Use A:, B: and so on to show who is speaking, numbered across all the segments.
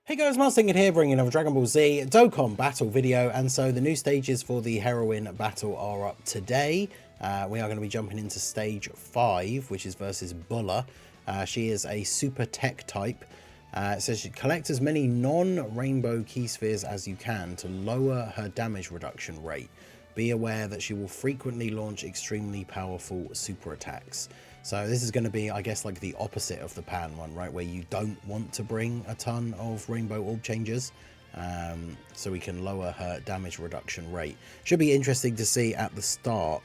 A: Hey guys, Marsinged here, bringing another Dragon Ball Z Dokkan battle video, and so the new stages for the Heroine battle are up today. We are going to be jumping into stage 5, which is versus BULLA. She is a super tech type. It says she collect as many non-rainbow key spheres as you can to lower her damage reduction rate. Be aware that she will frequently launch extremely powerful super attacks. So this is going to be, I guess, like the opposite of the Pan one, right? Where you don't want to bring a ton of rainbow orb changes. So we can lower her damage reduction rate. Should be interesting to see at the start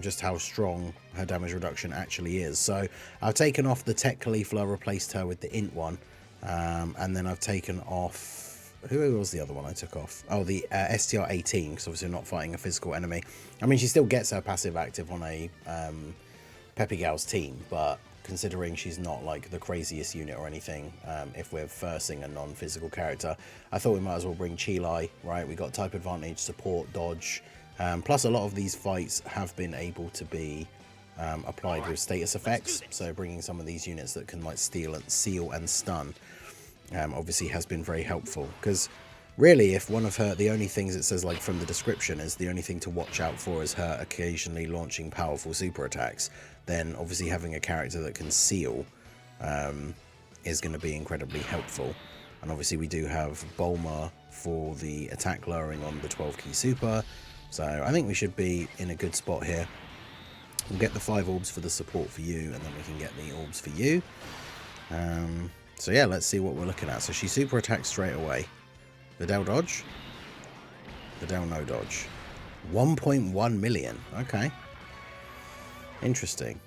A: just how strong her damage reduction actually is. So I've taken off the Tech Caulifla, replaced her with the Int one. And then I've taken off... Who was the other one I took off? Oh, the STR-18, because obviously we're not fighting a physical enemy. I mean, she still gets her passive active on a Peppy Gal's team, but considering she's not like the craziest unit or anything, if we're versing a non-physical character, I thought we might as well bring Chilai, right? We got type advantage, support, dodge. Plus a lot of these fights have been able to be applied with status effects, so bringing some of these units that can like seal and stun obviously has been very helpful, because really if one of her, the only things it says like from the description is the only thing to watch out for is her occasionally launching powerful super attacks, then obviously having a character that can seal is going to be incredibly helpful. And obviously we do have BULLA for the attack lowering on the 12 key super, so I think we should be in a good spot here. We'll get the 5 orbs for the support for you, and then we can get the orbs for you. So yeah, let's see what we're looking at. So she super attacks straight away. Videl dodge. Videl no dodge. 1.1 million. Okay. Interesting.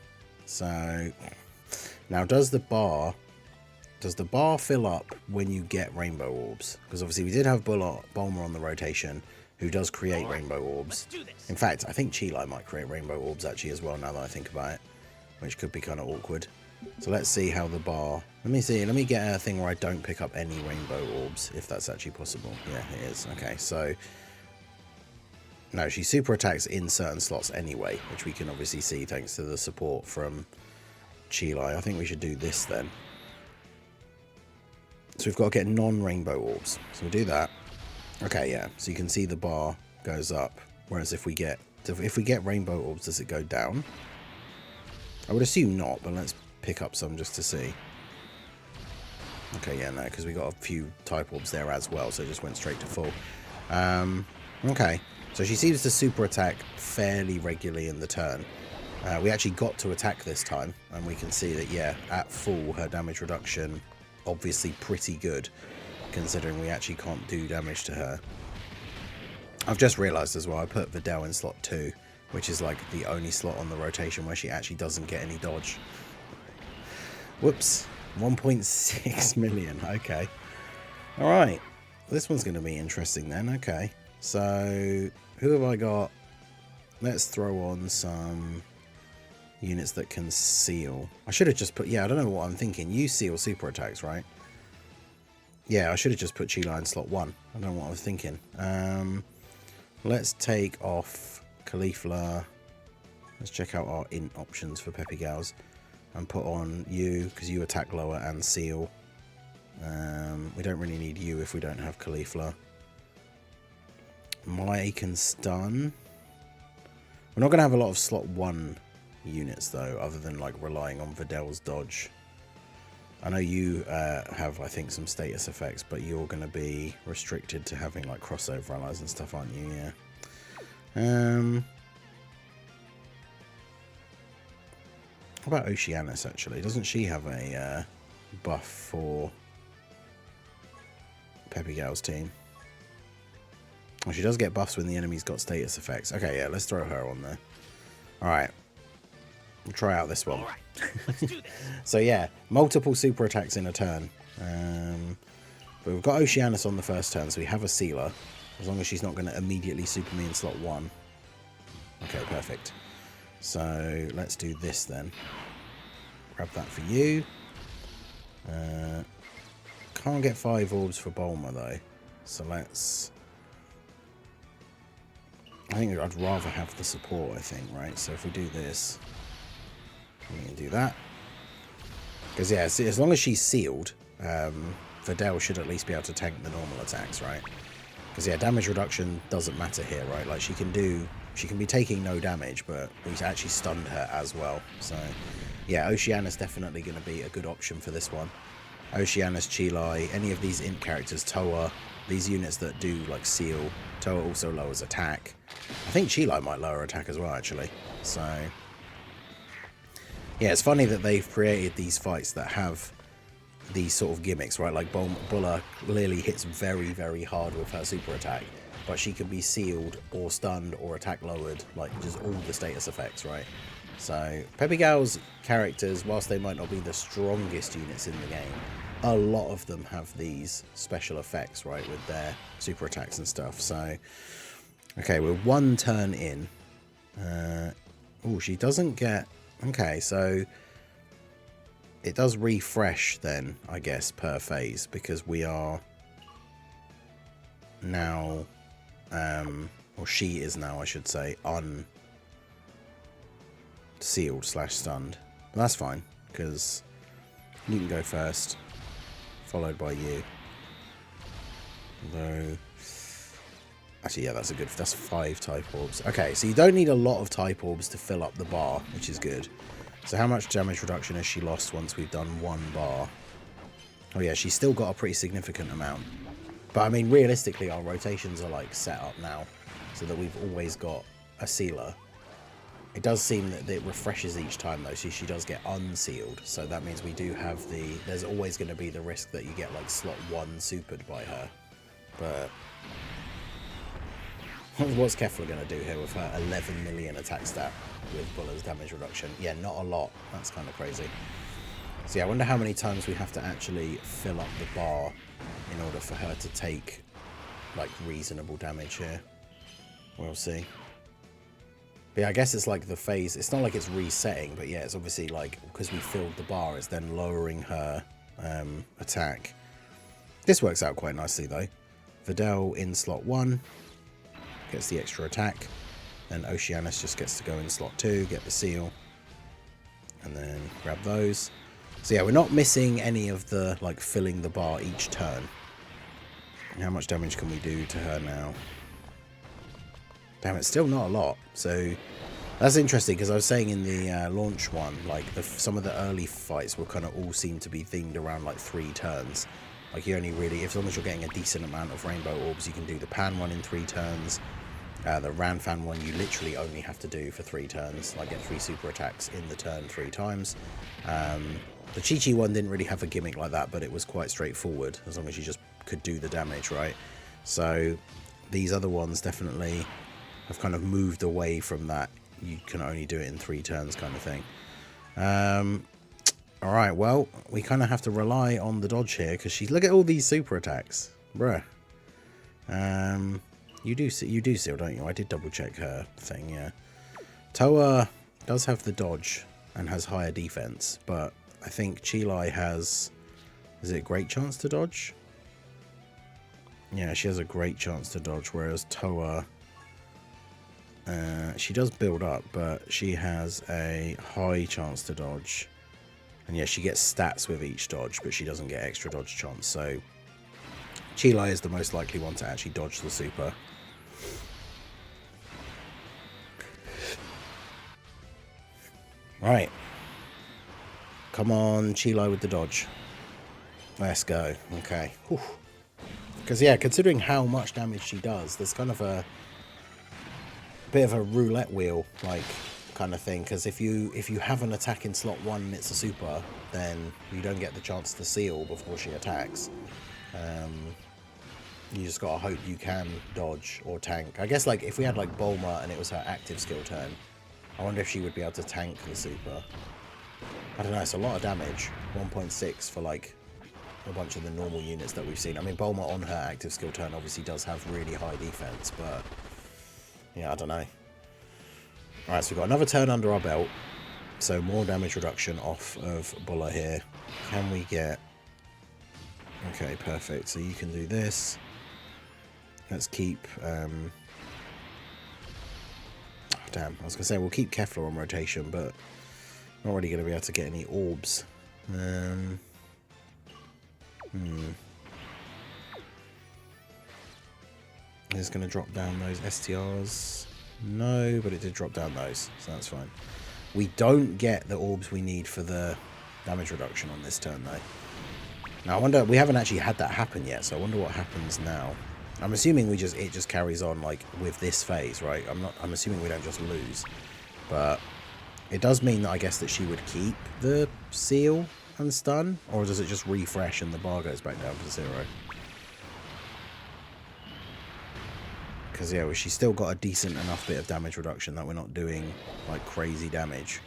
A: So now does the bar fill up when you get rainbow orbs? Because obviously we did have Bulma on the rotation, who does create rainbow orbs. In fact, I think Chilai might create rainbow orbs actually as well, now that I think about it, which could be kind of awkward. So let's see how the bar... Let me get a thing where I don't pick up any rainbow orbs, if that's actually possible. Yeah, it is. Okay, so... No, she super attacks in certain slots anyway, which we can obviously see thanks to the support from Chilai. I think we should do this then. So we've got to get non-rainbow orbs. So we'll do that. Okay, yeah. So you can see the bar goes up, whereas if we get rainbow orbs, does it go down? I would assume not, but let's pick up some just to see. Okay, yeah, no, because we got a few type orbs there as well, so it just went straight to full. Okay, so she seems to super attack fairly regularly in the turn. We actually got to attack this time, and we can see that, yeah, at full, her damage reduction, obviously pretty good, considering we actually can't do damage to her. I've just realised as well, I put Videl in slot 2, which is like the only slot on the rotation where she actually doesn't get any dodge. Whoops. 1.6 million. Okay. Alright. This one's going to be interesting then. Okay. So, who have I got? Let's throw on some units that can seal. I should have just put... Yeah, I don't know what I'm thinking. You seal super attacks, right? Yeah, I should have just put Chilai in slot 1. I don't know what I was thinking. Let's take off Caulifla. Let's check out our int options for Peppy Gals and put on you, because you attack lower and seal. We don't really need you if we don't have Caulifla. Mai can stun. We're not going to have a lot of slot 1 units though, other than like relying on Videl's dodge. I know you have, I think, some status effects, but you're going to be restricted to having like crossover allies and stuff, aren't you? Yeah. How about Oceanus, actually? Doesn't she have a buff for Peppy Gal's team? Well, she does get buffs when the enemy's got status effects. Okay, yeah, let's throw her on there. Alright. We'll try out this one. Let's do this. So, yeah, multiple super attacks in a turn. But we've got Oceanus on the first turn, so we have a sealer. As long as she's not going to immediately super me in slot 1. Okay, perfect. So let's do this then. Grab that for you. Can't get 5 orbs for Bulma though. So let's... I think I'd rather have the support, I think, right? So if we do this, we can do that. Because yeah, as long as she's sealed, Videl should at least be able to tank the normal attacks, right? Because, yeah, damage reduction doesn't matter here, right? Like, she can be taking no damage, but we actually stunned her as well. So, yeah, Oceana's definitely going to be a good option for this one. Oceanus, Chilai, any of these int characters, Toa, these units that do, like, seal. Toa also lowers attack. I think Chilai might lower attack as well, actually. So, yeah, it's funny that they've created these fights that have these sort of gimmicks, right? Like Bulla clearly hits very, very hard with her super attack, but she can be sealed or stunned or attack lowered, like just all the status effects, right? So Peppy Gal's characters, whilst they might not be the strongest units in the game, a lot of them have these special effects, right, with their super attacks and stuff. So, okay, we're one turn in. Oh, she doesn't get... Okay, so it does refresh then, I guess, per phase, because we are now, or she is now, I should say, unsealed / stunned. But that's fine, because you can go first, followed by you. Although, actually, yeah, that's 5 type orbs. Okay, so you don't need a lot of type orbs to fill up the bar, which is good. So how much damage reduction has she lost once we've done 1 bar? Oh yeah, she's still got a pretty significant amount. But I mean, realistically, our rotations are like set up now, so that we've always got a sealer. It does seem that it refreshes each time though, so she does get unsealed. So that means we do have there's always going to be the risk that you get like slot 1 supered by her. But what's Kefla going to do here with her 11 million attack stat with Bulla's damage reduction? Yeah, not a lot. That's kind of crazy. So yeah, I wonder how many times we have to actually fill up the bar in order for her to take like reasonable damage here. We'll see. But yeah, I guess it's like the phase. It's not like it's resetting, but yeah, it's obviously like because we filled the bar, it's then lowering her attack. This works out quite nicely though. Videl in slot 1. Gets the extra attack, then Oceanus just gets to go in slot 2, get the seal, and then grab those. So yeah, we're not missing any of the like filling the bar each turn. How much damage can we do to her now? Damn, it's still not a lot. So that's interesting because I was saying in the launch one, like some of the early fights will kind of all seem to be themed around like 3 turns. Like you only really, as long as you're getting a decent amount of rainbow orbs, you can do the Pan one in 3 turns. The Ranfan one you literally only have to do for 3 turns, like get 3 super attacks in the turn 3 times. The Chi-Chi one didn't really have a gimmick like that, but it was quite straightforward, as long as you just could do the damage, right? So these other ones definitely have kind of moved away from that, you can only do it in 3 turns kind of thing. Alright, well, we kind of have to rely on the dodge here, because look at all these super attacks. Bruh. You do seal, don't you? I did double check her thing, yeah. Toa does have the dodge and has higher defense, but I think Chilai has... Is it a great chance to dodge? Yeah, she has a great chance to dodge, whereas Toa... she does build up, but she has a high chance to dodge. And yeah, she gets stats with each dodge, but she doesn't get extra dodge chance. So Chilai is the most likely one to actually dodge the super. Right. Come on, Chilai with the dodge. Let's go. Okay. Because yeah, considering how much damage she does, there's kind of a bit of a roulette wheel, like, kind of thing, because if you have an attack in slot 1 and it's a super, then you don't get the chance to seal before she attacks. You just gotta hope you can dodge or tank. I guess like if we had like Bulma and it was her active skill turn, I wonder if she would be able to tank the super. I don't know, it's a lot of damage. 1.6 for like a bunch of the normal units that we've seen. I mean, Bulma on her active skill turn obviously does have really high defense, but yeah, I don't know. Alright, so we've got another turn under our belt. So more damage reduction off of Bulla here. Can we get... Okay, perfect. So you can do this. Let's keep... Oh, damn, I was going to say we'll keep Kefla on rotation, but not really going to be able to get any orbs. It's going to drop down those STRs. No, but it did drop down those, so that's fine. We don't get the orbs we need for the damage reduction on this turn, though. Now, I wonder, we haven't actually had that happen yet, so I wonder what happens now. I'm assuming it just carries on, like, with this phase, right? I'm assuming we don't just lose. But it does mean that I guess that she would keep the seal and stun, or does it just refresh and the bar goes back down to 0? Because, yeah, well, she's still got a decent enough bit of damage reduction that we're not doing, like, crazy damage.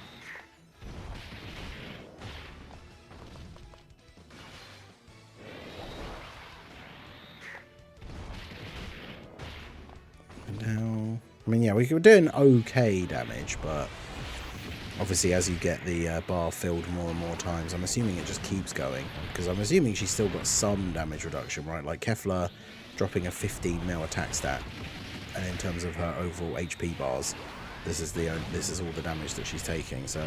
A: Now, I mean, yeah, we were doing okay damage, but obviously as you get the bar filled more and more times, I'm assuming it just keeps going. Because I'm assuming she's still got some damage reduction, right? Like Kefla dropping a 15 mil attack stat. And in terms of her overall HP bars, this is all the damage that she's taking. So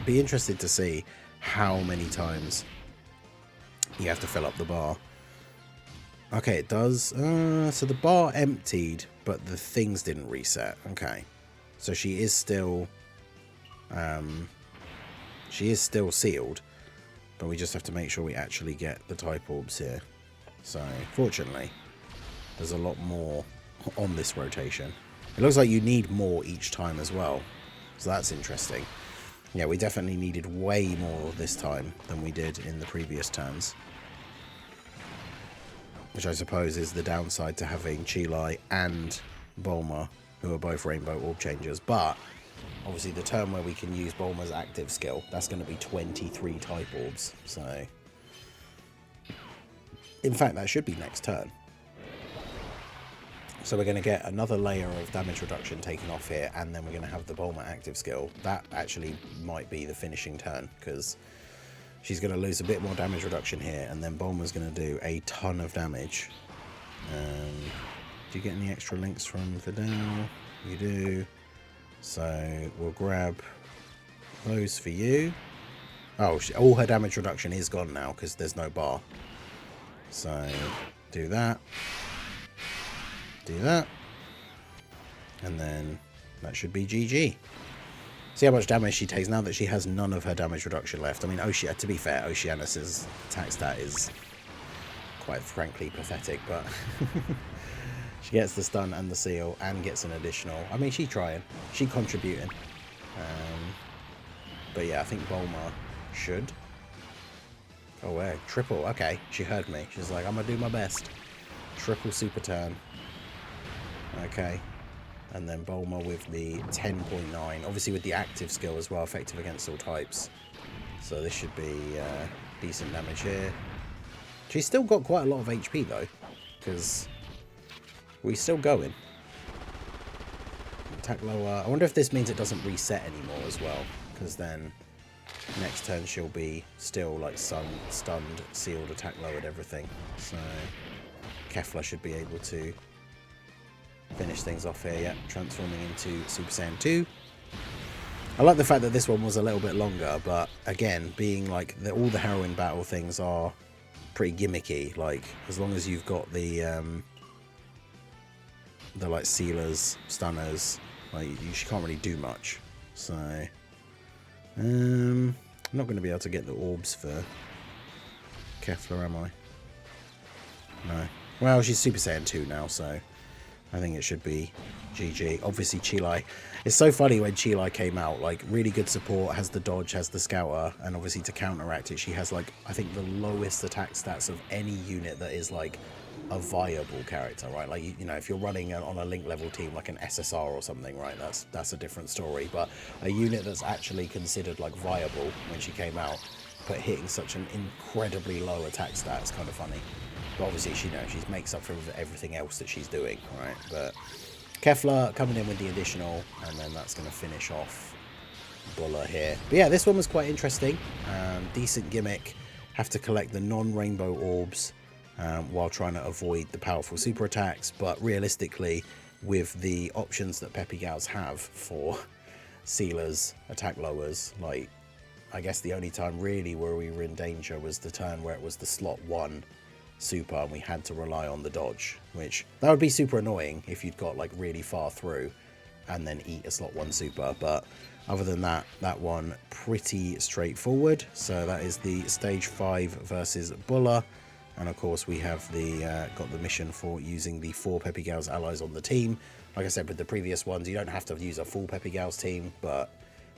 A: be interested to see how many times you have to fill up the bar. Okay, it does. So the bar emptied, but the things didn't reset. Okay, so she is still sealed, but we just have to make sure we actually get the type orbs here. So fortunately, there's a lot more on this rotation. It looks like you need more each time as well, so that's interesting. Yeah, we definitely needed way more this time than we did in the previous turns, which I suppose is the downside to having Chilai and Bulma, who are both rainbow orb changers. But obviously the turn where we can use Bulma's active skill, that's going to be 23 type orbs, so in fact that should be next turn. So we're going to get another layer of damage reduction taken off here, and then we're going to have the Bulma active skill. That actually might be the finishing turn, because she's going to lose a bit more damage reduction here, and then Bulma's going to do a ton of damage. Do you get any extra links from Vidal? You do. So we'll grab those for you. Oh, all her damage reduction is gone now, because there's no bar. So do that. Do that, and then that should be GG. See how much damage she takes now that she has none of her damage reduction left. I mean, to be fair, Oceanus's attack stat is quite frankly pathetic, but she gets the stun and the seal and gets an additional. I mean, she's trying, she's contributing. But yeah, I think Bulma should. Oh, wait, triple. Okay, she heard me. She's like, I'm gonna do my best. Triple super turn. Okay, and then Bulma with the 10.9, obviously with the active skill as well, effective against all types. So this should be decent damage here. She's still got quite a lot of HP though, because we're still going. Attack lower. I wonder if this means it doesn't reset anymore as well, because then next turn she'll be still like stunned, sealed, attack lowered, everything. So Kefla should be able to finish things off here, yeah, transforming into Super Saiyan 2. I like the fact that this one was a little bit longer, but again, being like all the heroine battle things are pretty gimmicky. Like, as long as you've got the like sealers, stunners, like you can't really do much. So I'm not going to be able to get the orbs for Kefla, am I? No. Well, she's Super Saiyan 2 now, so I think it should be GG. Obviously, Chilai. It's so funny when Chilai came out, like, really good support, has the dodge, has the scouter, and obviously to counteract it, she has, like, I think the lowest attack stats of any unit that is, like, a viable character, right? Like, you know, if you're running on a link level team, like an SSR or something, right, that's a different story. But a unit that's actually considered, like, viable when she came out, but hitting such an incredibly low attack stat is kind of funny. But obviously, she makes up for everything else that she's doing, right? But Kefla coming in with the additional, and then that's going to finish off Bulla here. But yeah, this one was quite interesting. Decent gimmick. Have to collect the non-rainbow orbs while trying to avoid the powerful super attacks. But realistically, with the options that Peppy Gals have for sealers, attack lowers, like, I guess the only time really where we were in danger was the turn where it was the slot 1 super and we had to rely on the dodge, which that would be super annoying if you'd got like really far through and then eat a slot 1 super. But other than that, that one pretty straightforward. So that is the stage 5 versus Bulla. And of course we have the got the mission for using the 4 Peppy Gals allies on the team. Like I said with the previous ones, you don't have to use a full Peppy Gals team, but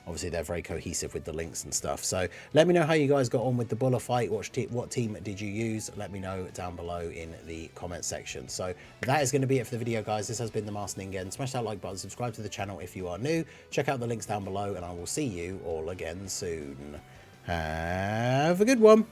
A: obviously they're very cohesive with the links and stuff. So let me know how you guys got on with the Bulla fight. What team did you use? Let me know down below in the comment section. So that is going to be it for the video, guys. This has been the Master Ningen. Smash that like button, subscribe to the channel if you are new. Check out the links down below, and I will see you all again soon. Have a good one.